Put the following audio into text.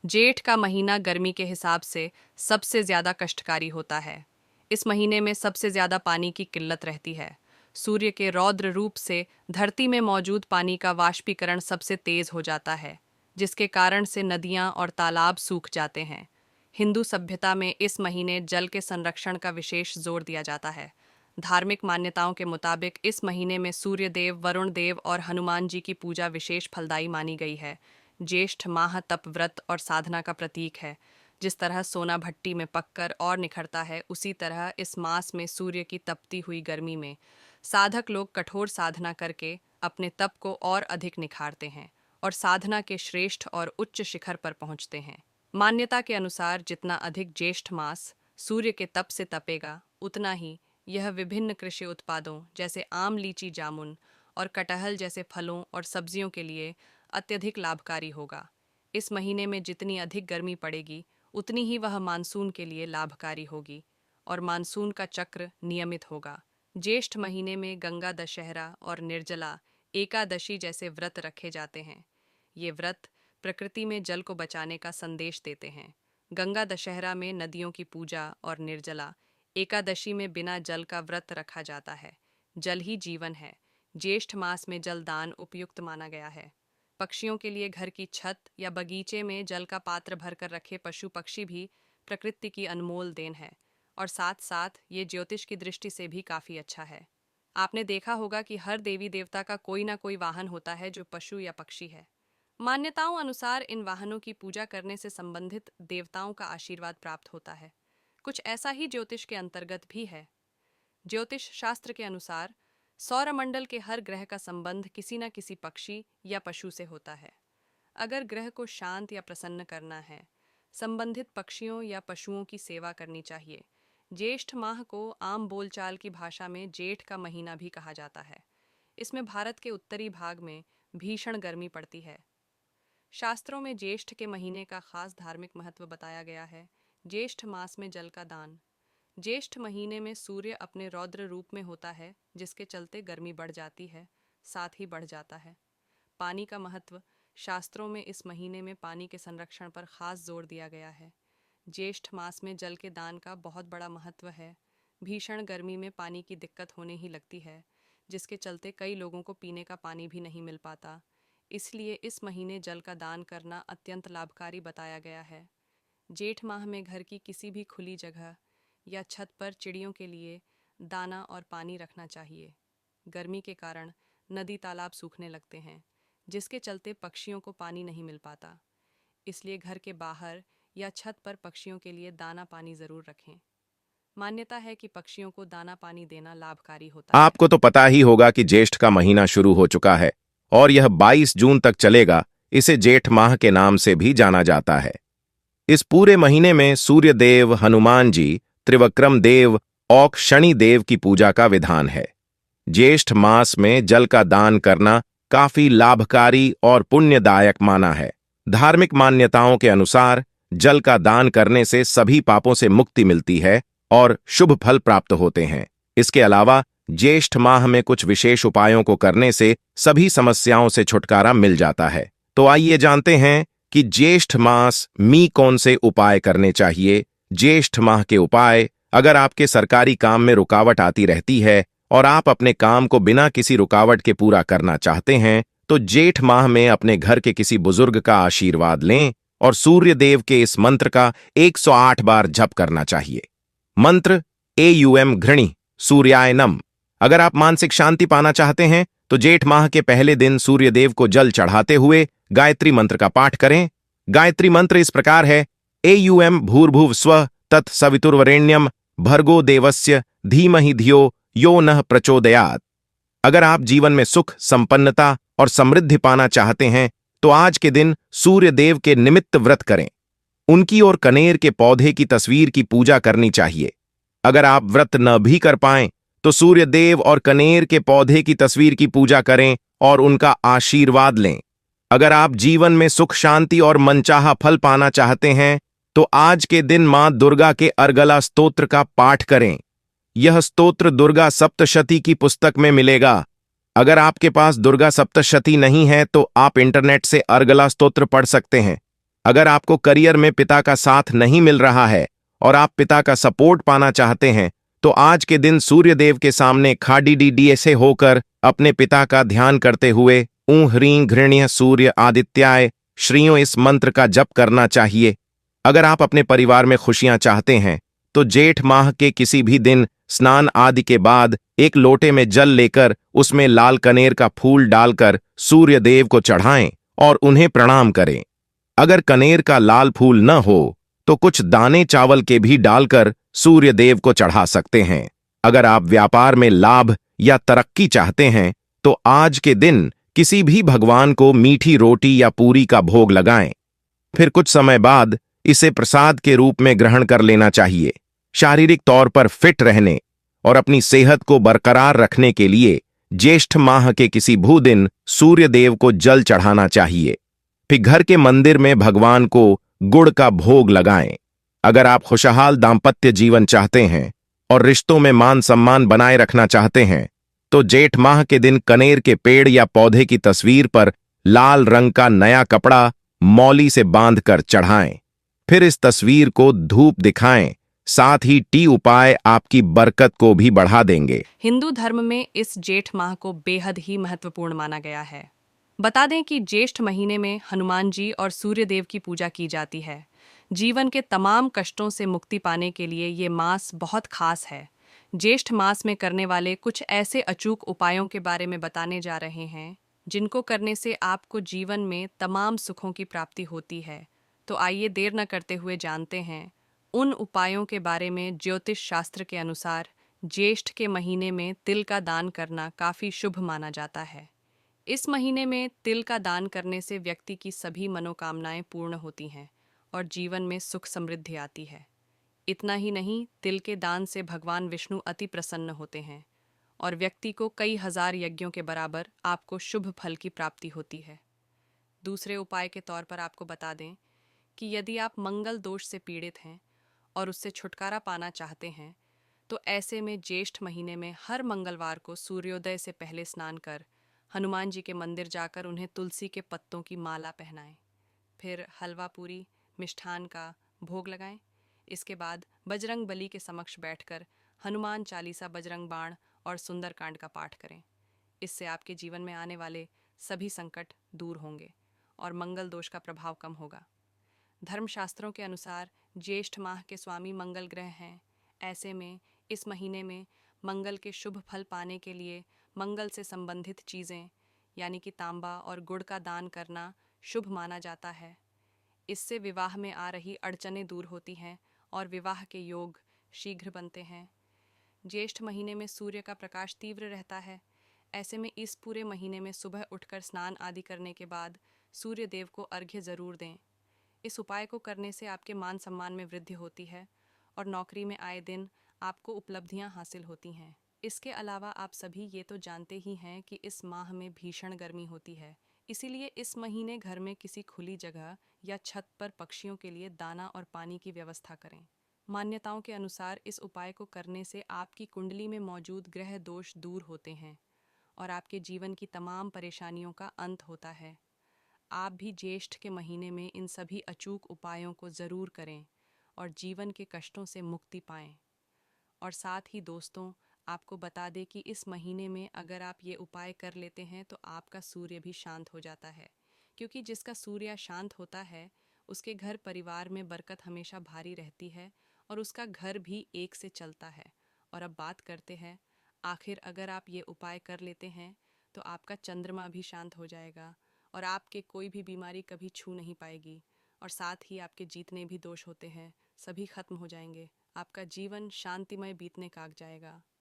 जेठ का महीना गर्मी के हिसाब से सबसे ज़्यादा कष्टकारी होता है। इस महीने में सबसे ज़्यादा पानी की किल्लत रहती है। सूर्य के रौद्र रूप से धरती में मौजूद पानी का वाष्पीकरण सबसे तेज़ हो जाता है, जिसके कारण से नदियाँ और तालाब सूख जाते हैं। हिंदू सभ्यता में इस महीने जल के संरक्षण का विशेष जोर दिया जाता है। धार्मिक मान्यताओं के मुताबिक इस महीने में सूर्य देव, वरुण देव और हनुमान जी की पूजा विशेष फलदायी मानी गई है। ज्येष्ठ माह तप, व्रत और साधना का प्रतीक है। जिस तरह सोना भट्टी में पककर और निखरता है, उसी तरह इस मास में सूर्य की तपती हुई गर्मी में साधक लोग कठोर साधना करके अपने तप को और अधिक निखारते हैं और साधना के श्रेष्ठ और उच्च शिखर पर पहुंचते हैं। मान्यता के अनुसार जितना अधिक ज्येष्ठ मास सूर्य के तप से तपेगा, उतना ही यह विभिन्न कृषि उत्पादों जैसे आम, लीची, जामुन और कटहल जैसे फलों और सब्जियों के लिए अत्यधिक लाभकारी होगा। इस महीने में जितनी अधिक गर्मी पड़ेगी, उतनी ही वह मानसून के लिए लाभकारी होगी और मानसून का चक्र नियमित होगा। ज्येष्ठ महीने में गंगा दशहरा और निर्जला एकादशी जैसे व्रत रखे जाते हैं। ये व्रत प्रकृति में जल को बचाने का संदेश देते हैं। गंगा दशहरा में नदियों की पूजा और निर्जला एकादशी में बिना जल का व्रत रखा जाता है। जल ही जीवन है। ज्येष्ठ मास में जल दान उपयुक्त माना गया है। पक्षियों के लिए घर की छत या बगीचे में जल का पात्र भरकर रखे पशु पक्षी भी प्रकृति की अनमोल देन है और साथ साथ ये ज्योतिष की दृष्टि से भी काफ़ी अच्छा है। आपने देखा होगा कि हर देवी देवता का कोई ना कोई वाहन होता है जो पशु या पक्षी है। मान्यताओं अनुसार इन वाहनों की पूजा करने से संबंधित देवताओं का आशीर्वाद प्राप्त होता है। कुछ ऐसा ही ज्योतिष के अंतर्गत भी है। ज्योतिष शास्त्र के अनुसार सौरमंडल के हर ग्रह का संबंध किसी न किसी पक्षी या पशु से होता है। अगर ग्रह को शांत या प्रसन्न करना है, संबंधित पक्षियों या पशुओं की सेवा करनी चाहिए। ज्येष्ठ माह को आम बोलचाल की भाषा में जेठ का महीना भी कहा जाता है। इसमें भारत के उत्तरी भाग में भीषण गर्मी पड़ती है। शास्त्रों में ज्येष्ठ के महीने का खास धार्मिक महत्व बताया गया है। ज्येष्ठ मास में जल का दान। ज्येष्ठ महीने में सूर्य अपने रौद्र रूप में होता है, जिसके चलते गर्मी बढ़ जाती है, साथ ही बढ़ जाता है। पानी का महत्व। शास्त्रों में इस महीने में पानी के संरक्षण पर खास जोर दिया गया है। ज्येष्ठ मास में जल के दान का बहुत बड़ा महत्व है। भीषण गर्मी में पानी की दिक्कत होने ही लगती है, जिसके चलते कई लोगों को पीने का पानी भी नहीं मिल पाता। इसलिए इस महीने जल का दान करना अत्यंत लाभकारी बताया गया है। जेठ माह में घर की किसी भी खुली जगह या छत पर चिड़ियों के लिए दाना और पानी रखना चाहिए। गर्मी के कारण नदी तालाब सूखने लगते हैं, जिसके चलते पक्षियों को पानी नहीं मिल पाता। इसलिए घर के बाहर या छत पर पक्षियों के लिए दाना पानी ज़रूर रखें। मान्यता है कि पक्षियों को दाना पानी देना लाभकारी होता है। आपको तो पता ही होगा कि ज्येष्ठ का महीना शुरू हो चुका है और यह 22 जून तक चलेगा। इसे जेठ माह के नाम से भी जाना जाता है। इस पूरे महीने में सूर्य देव, हनुमान जी, त्रिविक्रम देव और शनि देव की पूजा का विधान है। ज्येष्ठ मास में जल का दान करना काफी लाभकारी और पुण्यदायक माना है। धार्मिक मान्यताओं के अनुसार जल का दान करने से सभी पापों से मुक्ति मिलती है और शुभ फल प्राप्त होते हैं। इसके अलावा ज्येष्ठ माह में कुछ विशेष उपायों को करने से सभी समस्याओं से छुटकारा मिल जाता है। तो आइए जानते हैं कि ज्येष्ठ मास में कौन से उपाय करने चाहिए। ज्येष्ठ माह के उपाय। अगर आपके सरकारी काम में रुकावट आती रहती है और आप अपने काम को बिना किसी रुकावट के पूरा करना चाहते हैं, तो जेठ माह में अपने घर के किसी बुजुर्ग का आशीर्वाद लें और सूर्य देव के इस मंत्र का 108 बार जप करना चाहिए। मंत्र एयुएम घृणी सूर्याय नम। अगर आप मानसिक शांति पाना चाहते हैं तो जेठ माह के पहले दिन सूर्य देव को जल चढ़ाते हुए गायत्री मंत्र का पाठ करें। गायत्री मंत्र इस प्रकार है: एयुएम भूर्भुव स्व तत् सवितुर्वरेण्यम भर्गो देवस्य धीमहि धियो यो नः प्रचोदयात्। अगर आप जीवन में सुख, संपन्नता और समृद्धि पाना चाहते हैं तो आज के दिन सूर्य देव के निमित्त व्रत करें। उनकी और कनेर के पौधे की तस्वीर की पूजा करनी चाहिए। अगर आप व्रत न भी कर पाएं तो सूर्य देव और कनेर के पौधे की तस्वीर की पूजा करें और उनका आशीर्वाद लें। अगर आप जीवन में सुख, शांति और मनचाहा फल पाना चाहते हैं तो आज के दिन मां दुर्गा के अर्गला स्तोत्र का पाठ करें। यह स्तोत्र दुर्गा सप्तशती की पुस्तक में मिलेगा। अगर आपके पास दुर्गा सप्तशती नहीं है तो आप इंटरनेट से अर्गला स्तोत्र पढ़ सकते हैं। अगर आपको करियर में पिता का साथ नहीं मिल रहा है और आप पिता का सपोर्ट पाना चाहते हैं, तो आज के दिन सूर्य देव के सामने खाडी डी डी ऐसे होकर अपने पिता का ध्यान करते हुए ऊं ह्रीं घृण्य सूर्य आदित्याय श्रीयों इस मंत्र का जप करना चाहिए। अगर आप अपने परिवार में खुशियां चाहते हैं तो जेठ माह के किसी भी दिन स्नान आदि के बाद एक लोटे में जल लेकर उसमें लाल कनेर का फूल डालकर सूर्य देव को चढ़ाएं और उन्हें प्रणाम करें। अगर कनेर का लाल फूल न हो तो कुछ दाने चावल के भी डालकर सूर्य देव को चढ़ा सकते हैं। अगर आप व्यापार में लाभ या तरक्की चाहते हैं तो आज के दिन किसी भी भगवान को मीठी रोटी या पूरी का भोग लगाएं। फिर कुछ समय बाद इसे प्रसाद के रूप में ग्रहण कर लेना चाहिए। शारीरिक तौर पर फिट रहने और अपनी सेहत को बरकरार रखने के लिए ज्येष्ठ माह के किसी भू दिन सूर्य देव को जल चढ़ाना चाहिए। फिर घर के मंदिर में भगवान को गुड़ का भोग लगाएं। अगर आप खुशहाल दाम्पत्य जीवन चाहते हैं और रिश्तों में मान सम्मान बनाए रखना चाहते हैं तो जेठ माह के दिन कनेर के पेड़ या पौधे की तस्वीर पर लाल रंग का नया कपड़ा मौली से बांधकर चढ़ाएं। फिर इस तस्वीर को धूप दिखाएं। साथ ही टी उपाय आपकी बरकत को भी बढ़ा देंगे। हिंदू धर्म में इस जेठ माह को बेहद ही महत्वपूर्ण माना गया है। बता दें कि ज्येष्ठ महीने में हनुमान जी और सूर्य देव की पूजा की जाती है। जीवन के तमाम कष्टों से मुक्ति पाने के लिए ये मास बहुत खास है। ज्येष्ठ मास में करने वाले कुछ ऐसे अचूक उपायों के बारे में बताने जा रहे हैं जिनको करने से आपको जीवन में तमाम सुखों की प्राप्ति होती है। तो आइए देर न करते हुए जानते हैं उन उपायों के बारे में। ज्योतिष शास्त्र के अनुसार ज्येष्ठ के महीने में तिल का दान करना काफ़ी शुभ माना जाता है। इस महीने में तिल का दान करने से व्यक्ति की सभी मनोकामनाएं पूर्ण होती हैं और जीवन में सुख समृद्धि आती है। इतना ही नहीं, तिल के दान से भगवान विष्णु अति प्रसन्न होते हैं और व्यक्ति को कई हजार यज्ञों के बराबर आपको शुभ फल की प्राप्ति होती है। दूसरे उपाय के तौर पर आपको बता दें कि यदि आप मंगल दोष से पीड़ित हैं और उससे छुटकारा पाना चाहते हैं तो ऐसे में ज्येष्ठ महीने में हर मंगलवार को सूर्योदय से पहले स्नान कर हनुमान जी के मंदिर जाकर उन्हें तुलसी के पत्तों की माला पहनाएं। फिर हलवा पूरी मिष्ठान का भोग लगाएं। इसके बाद बजरंग बली के समक्ष बैठकर हनुमान चालीसा, बजरंग बाण और सुंदरकांड का पाठ करें। इससे आपके जीवन में आने वाले सभी संकट दूर होंगे और मंगल दोष का प्रभाव कम होगा। धर्मशास्त्रों के अनुसार ज्येष्ठ माह के स्वामी मंगल ग्रह हैं। ऐसे में इस महीने में मंगल के शुभ फल पाने के लिए मंगल से संबंधित चीज़ें यानी कि तांबा और गुड़ का दान करना शुभ माना जाता है। इससे विवाह में आ रही अड़चनें दूर होती हैं और विवाह के योग शीघ्र बनते हैं। ज्येष्ठ महीने में सूर्य का प्रकाश तीव्र रहता है। ऐसे में इस पूरे महीने में सुबह उठकर स्नान आदि करने के बाद सूर्य देव को अर्घ्य जरूर दें। इस उपाय को करने से आपके मान सम्मान में वृद्धि होती है और नौकरी में आए दिन आपको उपलब्धियां हासिल होती हैं। इसके अलावा आप सभी ये तो जानते ही हैं कि इस माह में भीषण गर्मी होती है। इसीलिए इस महीने घर में किसी खुली जगह या छत पर पक्षियों के लिए दाना और पानी की व्यवस्था करें। मान्यताओं के अनुसार इस उपाय को करने से आपकी कुंडली में मौजूद ग्रह दोष दूर होते हैं और आपके जीवन की तमाम परेशानियों का अंत होता है। आप भी ज्येष्ठ के महीने में इन सभी अचूक उपायों को ज़रूर करें और जीवन के कष्टों से मुक्ति पाएं। और साथ ही दोस्तों, आपको बता दें कि इस महीने में अगर आप ये उपाय कर लेते हैं तो आपका सूर्य भी शांत हो जाता है, क्योंकि जिसका सूर्य शांत होता है उसके घर परिवार में बरकत हमेशा भारी रहती है और उसका घर भी एक से चलता है। और अब बात करते हैं, आखिर अगर आप ये उपाय कर लेते हैं तो आपका चंद्रमा भी शांत हो जाएगा और आपके कोई भी बीमारी कभी छू नहीं पाएगी और साथ ही आपके जितने भी दोष होते हैं सभी खत्म हो जाएंगे। आपका जीवन शांतिमय बीतने का जाएगा।